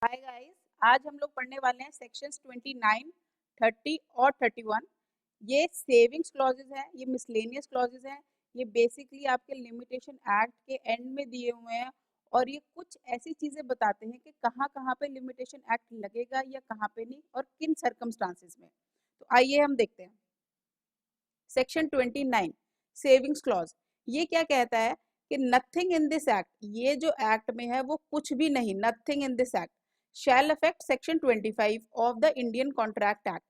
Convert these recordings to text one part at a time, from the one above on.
Hi guys, आज हम लोग पढ़ने वाले हैं सेक्शंस 29, 30 और 31। ये सेविंग्स क्लॉजेज हैं, ये मिसलेनियस क्लॉजेज हैं। ये बेसिकली आपके लिमिटेशन एक्ट के एंड में दिए हुए हैं और ये कुछ ऐसी चीजें बताते हैं कि कहाँ कहाँ पे लिमिटेशन एक्ट लगेगा या कहाँ पे नहीं और किन सर्कमस्टांसेस में। तो आइए हम देखते हैं। सेक्शन 29 सेविंग्स क्लॉज, ये क्या कहता है कि नथिंग इन दिस एक्ट, ये जो एक्ट में है वो कुछ भी नहीं, nothing in this act shall affect section 25 of the Indian contract act.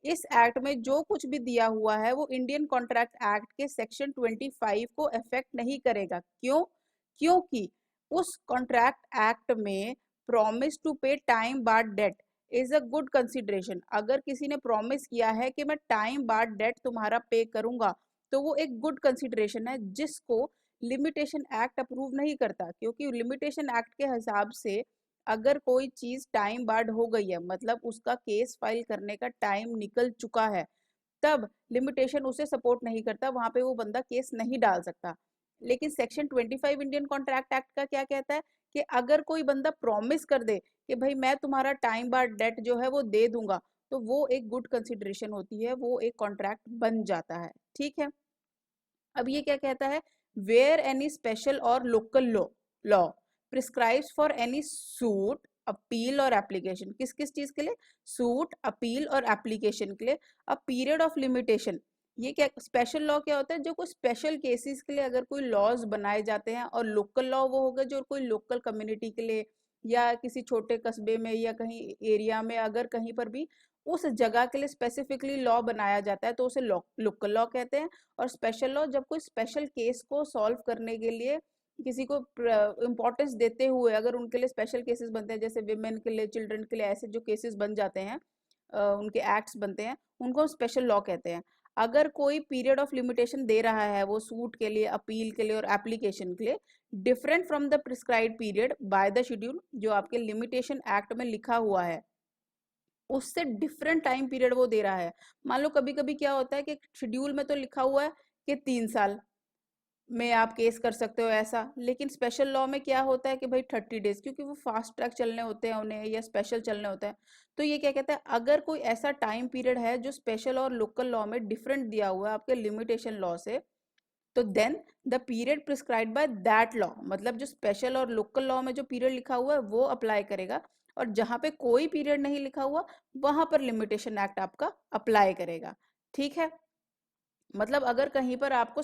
इस एक्ट में जो कुछ भी दिया हुआ है वो इंडियन कॉन्ट्रैक्ट एक्ट के सेक्शन 25 को अफेक्ट नहीं करेगा। क्यों? क्योंकि उस कॉन्ट्रैक्ट एक्ट में promise to pay time barred debt is a good consideration. अगर किसी ने प्रॉमिस किया है कि मैं टाइम बाद डेट तुम्हारा पे करूंगा तो वो एक गुड कंसिडरेशन है जिसको लिमिटेशन एक्ट अप्रूव नहीं करता। क्योंकि लिमिटेशन एक्ट के हिसाब से अगर कोई चीज टाइम बार्ड हो गई है, मतलब उसका केस फाइल करने का टाइम निकल चुका है, तब लिमिटेशन उसे सपोर्ट नहीं करता, वहां पे वो बंदा केस नहीं डाल सकता। लेकिन सेक्शन 25 इंडियन कॉन्ट्रैक्ट एक्ट का क्या कहता है कि अगर कोई बंदा प्रॉमिस कर दे कि भाई मैं तुम्हारा टाइम बार डेट जो है वो दे दूंगा, तो वो एक गुड कंसिडरेशन होती है, वो एक कॉन्ट्रैक्ट बन जाता है। ठीक है। अब ये क्या कहता है, वेयर एनी स्पेशल और local law prescribes for any suit appeal और एप्लीकेशन, किस किस चीज के लिए? सूट, अपील और एप्लीकेशन के लिए अ पीरियड ऑफ लिमिटेशन। ये क्या स्पेशल लॉ क्या होता है? जो कोई स्पेशल केसेस के लिए अगर कोई लॉज बनाए जाते हैं, और लोकल लॉ वो होगा जो कोई लोकल कम्युनिटी के लिए या किसी छोटे कस्बे में या कहीं एरिया में अगर कहीं पर भी उस जगह के लिए स्पेसिफिकली लॉ बनाया जाता है तो उसे लोकल लॉ कहते हैं। और स्पेशल लॉ जब कोई स्पेशल केस को सॉल्व करने के लिए किसी को इम्पोर्टेंस देते हुए अगर उनके लिए स्पेशल केसेस बनते हैं, जैसे विमेन के लिए, चिल्ड्रन के लिए, ऐसे जो केसेस बन जाते हैं, उनके एक्ट्स बनते हैं, उनको स्पेशल लॉ कहते हैं। अगर कोई पीरियड ऑफ लिमिटेशन दे रहा है वो सूट के लिए, अपील के लिए और एप्लीकेशन के लिए, different from the prescribed period by the schedule, जो आपके लिमिटेशन एक्ट में लिखा हुआ है उससे डिफरेंट टाइम पीरियड वो दे रहा है। मान लो कभी कभी क्या होता है कि शेड्यूल में तो लिखा हुआ है कि 3 साल में आप केस कर सकते हो ऐसा, लेकिन स्पेशल लॉ में क्या होता है कि भाई 30 डेज, क्योंकि वो फास्ट ट्रैक चलने होते हैं उन्हें या स्पेशल चलने होते हैं। तो ये क्या कहता है, अगर कोई ऐसा टाइम पीरियड है जो स्पेशल और लोकल लॉ में डिफरेंट दिया हुआ है आपके लिमिटेशन लॉ से, तो then the period prescribed by that law, मतलब जो स्पेशल और लोकल लॉ में जो पीरियड लिखा हुआ है वो अप्लाई करेगा, और जहां पे कोई पीरियड नहीं लिखा हुआ वहां पर लिमिटेशन एक्ट आपका अप्लाई करेगा। ठीक है। मतलब अगर कहीं पर आपको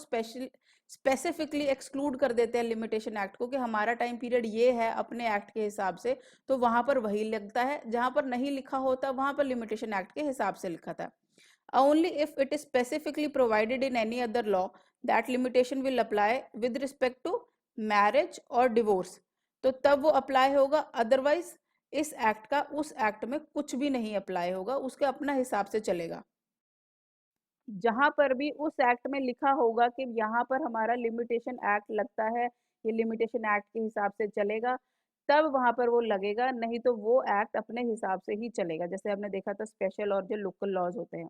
स्पेसिफिकली एक्सक्लूड कर देते हैं लिमिटेशन एक्ट को कि हमारा टाइम पीरियड ये है अपने एक्ट के हिसाब से, तो वहां पर वही लगता है। जहां पर नहीं लिखा होता वहां पर लिमिटेशन एक्ट के हिसाब से लिखा था। Only if it is specifically provided in any other law that limitation will apply with respect to marriage or divorce, तो तब वो अप्लाई होगा। अदरवाइज इस एक्ट का उस एक्ट में कुछ भी नहीं अप्लाई होगा, उसके अपना हिसाब से चलेगा। जहां पर भी उस एक्ट में लिखा होगा कि यहाँ पर हमारा लिमिटेशन एक्ट लगता है, ये लिमिटेशन एक्ट के हिसाब से चलेगा, तब वहां पर वो लगेगा, नहीं तो वो एक्ट अपने हिसाब से ही चलेगा। जैसे हमने देखा था स्पेशल और जो लोकल लॉज होते हैं।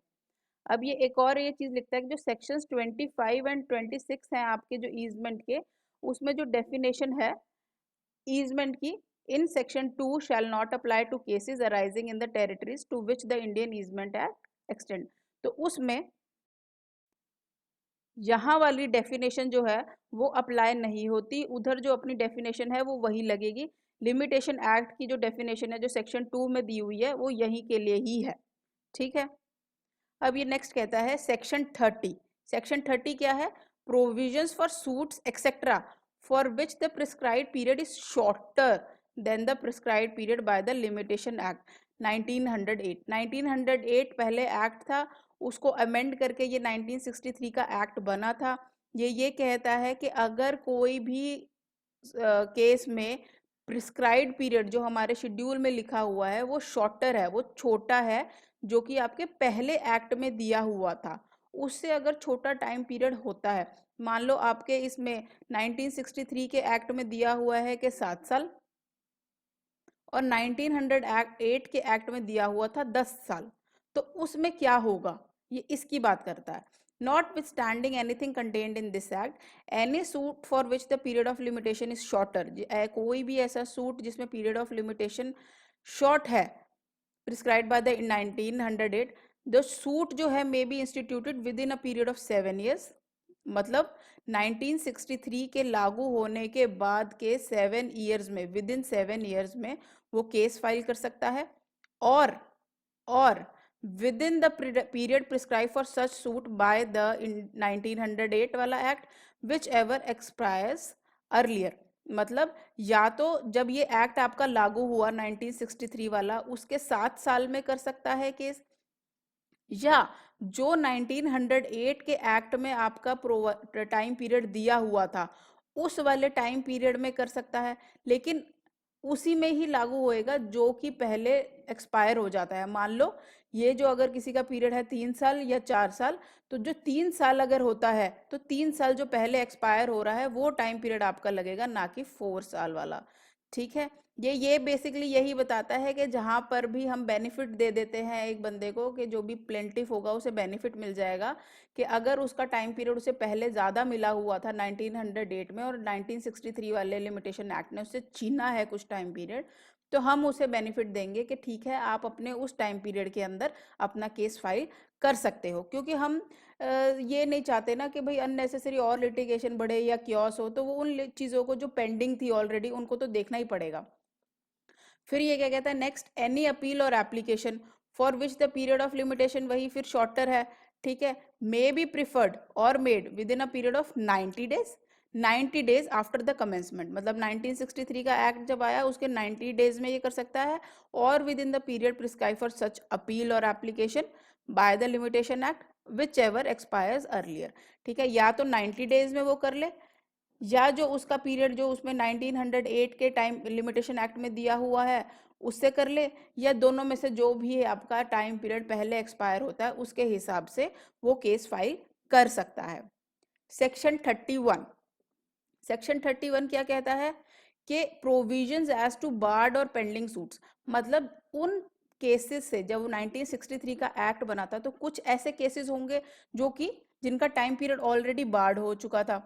अब ये एक और ये चीज लिखता है कि जो सेक्शंस 25 एंड 26 हैं आपके जो ईजमेंट के, उसमें जो डेफिनेशन है ईजमेंट की, in section 2 shall not apply to cases arising in the territories to which the Indian easement act extend. तो उसमें यहाँ वाली डेफिनेशन जो है वो अप्लाई नहीं होती, उधर जो अपनी डेफिनेशन है वो वही लगेगी। लिमिटेशन एक्ट की जो डेफिनेशन है जो सेक्शन 2 में दी हुई है वो यही के लिए ही है। ठीक है। अब ये नेक्स्ट कहता है सेक्शन 30। सेक्शन 30 क्या है? Provisions for suits etcetera for which the prescribed period is shorter than the prescribed period by the limitation act 1908। 1908 पहले एक्ट था, उसको अमेंड करके ये 1963 का एक्ट बना था। ये कहता है कि अगर कोई भी केस में प्रिस्क्राइब्ड पीरियड जो हमारे शेड्यूल में लिखा हुआ है वो शॉर्टर है, वो छोटा है, जो कि आपके पहले एक्ट में दिया हुआ था, उससे अगर छोटा टाइम पीरियड होता है, मान लो आपके इसमें 1963 के एक्ट में दिया हुआ है कि 7 साल, और 1908 के एक्ट में दिया हुआ था 10 साल, तो उसमें क्या होगा ये इसकी बात करता है। Notwithstanding anything contained in this act, any suit for which the period of limitation is shorter, कोई भी ऐसा सूट जिसमें पीरियड ऑफ लिमिटेशन शॉर्ट है, prescribed by the 1908, the suit जो है may be instituted with in a period of 7 years, मतलब 1963 के लागू होने के बाद के 7 years में, विद इन 7 years में वो केस फाइल कर सकता है, और within the period prescribe for such suit by the 1908 वाला act whichever expires earlier, मतलब या तो जब ये एक्ट आपका लागू हुआ 1963 वाला उसके 7 साल में कर सकता है केस, या जो 1908 के एक्ट में आपका टाइम पीरियड दिया हुआ था उस वाले टाइम पीरियड में कर सकता है, लेकिन उसी में ही लागू होएगा जो कि पहले एक्सपायर हो जाता है। मान लो ये जो अगर किसी का पीरियड है 3 साल या 4 साल, तो जो 3 साल अगर होता है तो 3 साल जो पहले एक्सपायर हो रहा है वो टाइम पीरियड आपका लगेगा, ना कि 4 साल वाला। ठीक है, ये बेसिकली यही बताता है कि जहां पर भी हम बेनिफिट दे देते हैं एक बंदे को कि जो भी प्लेंटिफ होगा उसे बेनिफिट मिल जाएगा, कि अगर उसका टाइम पीरियड उसे पहले ज़्यादा मिला हुआ था 1908 में और 1963 वाले लिमिटेशन एक्ट ने उससे छीना है कुछ टाइम पीरियड, तो हम उसे बेनिफिट देंगे कि ठीक है आप अपने उस टाइम पीरियड के अंदर अपना केस फाइल कर सकते हो, क्योंकि हम ये नहीं चाहते ना कि भाई अननेसेसरी और लिटिगेशन बढ़े या क्योस हो, तो वो उन चीज़ों को जो पेंडिंग थी ऑलरेडी उनको तो देखना ही पड़ेगा। फिर ये क्या कहता है, नेक्स्ट एनी अपील और application for which the period of limitation, वही फिर शॉर्टर है, ठीक है, मे बी प्रिफर्ड और made with in a period of 90 days, 90 days after the commencement, मतलब 1963 का एक्ट जब आया उसके 90 डेज में ये कर सकता है, और within the period prescribe for such appeal और application by the limitation act whichever expires earlier. ठीक है, या तो 90 डेज में वो कर ले, या जो उसका पीरियड जो उसमें 1908 के टाइम लिमिटेशन एक्ट में दिया हुआ है उससे कर ले, या दोनों में से जो भी आपका टाइम पीरियड पहले एक्सपायर होता है उसके हिसाब से वो केस फाइल कर सकता है। सेक्शन 31, सेक्शन 31 क्या कहता है कि प्रोविजंस एज टू बार्ड और पेंडिंग सूट्स, मतलब उन केसेस से, जब 1963 का एक्ट बना था तो कुछ ऐसे केसेस होंगे जो कि जिनका टाइम पीरियड ऑलरेडी बार्ड हो चुका था,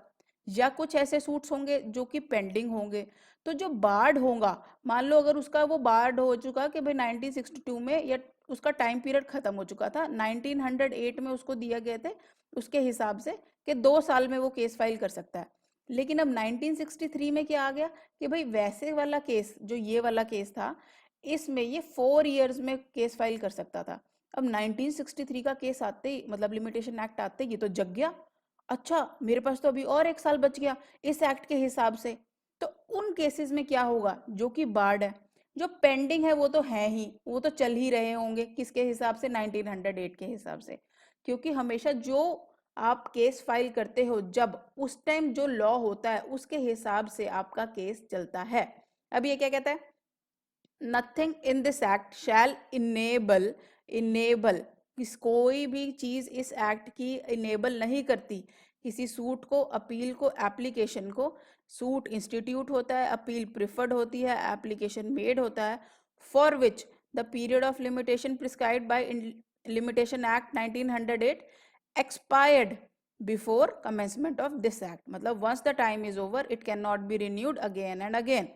या कुछ ऐसे सूट्स होंगे जो कि पेंडिंग होंगे। तो जो बार्ड होगा, मान लो अगर उसका वो बार्ड हो चुका कि भाई 1962 में, या उसका टाइम पीरियड खत्म हो चुका था 1908 में उसको दिया गया थे उसके हिसाब से कि 2 साल में वो केस फाइल कर सकता है, लेकिन अब 1963 में क्या आ गया कि भाई वैसे वाला केस जो ये वाला केस था इसमें ये 4 इयर्स में केस फाइल कर सकता था। अब 1963 का केस आते ही, मतलब लिमिटेशन एक्ट आते ही, ये तो जग गया, अच्छा मेरे पास तो अभी और 1 साल बच गया इस एक्ट के हिसाब से। तो उन केसेस में क्या होगा, जो कि बार्ड है, जो पेंडिंग है वो तो है ही, वो तो चल ही रहे होंगे, किसके हिसाब से, 1908 के हिसाब से, क्योंकि हमेशा जो आप केस फाइल करते हो जब उस टाइम जो लॉ होता है उसके हिसाब से आपका केस चलता है। अब ये क्या कहता है, nothing in this act shell enable कोई भी चीज इस एक्ट की इनेबल नहीं करती किसी सूट को, अपील को, एप्लीकेशन को। सूट इंस्टीट्यूट होता है, अपील प्रिफर्ड होती है, एप्लीकेशन मेड होता है, for which the period of limitation prescribed by limitation act 1908 expired before commencement of this act, मतलब once the time is over it cannot be renewed again and again।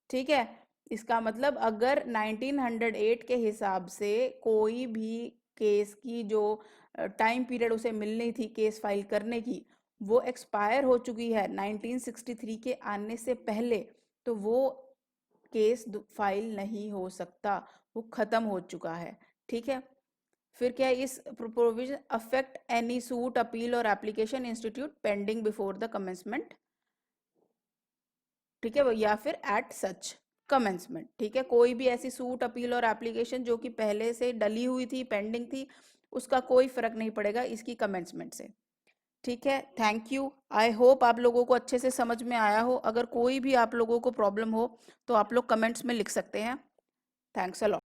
ठीक है, इसका मतलब अगर 1908 के हिसाब से कोई भी केस की जो टाइम पीरियड उसे मिलनी थी केस फाइल करने की वो एक्सपायर हो चुकी है 1963 के आने से पहले, तो वो केस फाइल नहीं हो सकता, वो खत्म हो चुका है। ठीक है, फिर क्या है, इस provision affect any suit, appeal और application institute pending before the commencement, ठीक है, या फिर एट सच कमेंसमेंट। ठीक है, कोई भी ऐसी सूट, अपील और एप्लीकेशन जो कि पहले से डली हुई थी, पेंडिंग थी, उसका कोई फर्क नहीं पड़ेगा इसकी कमेंसमेंट से। ठीक है, थैंक यू, आई होप आप लोगों को अच्छे से समझ में आया हो। अगर कोई भी आप लोगों को प्रॉब्लम हो तो आप लोग कमेंट्स में लिख सकते हैं। Thanks a lot.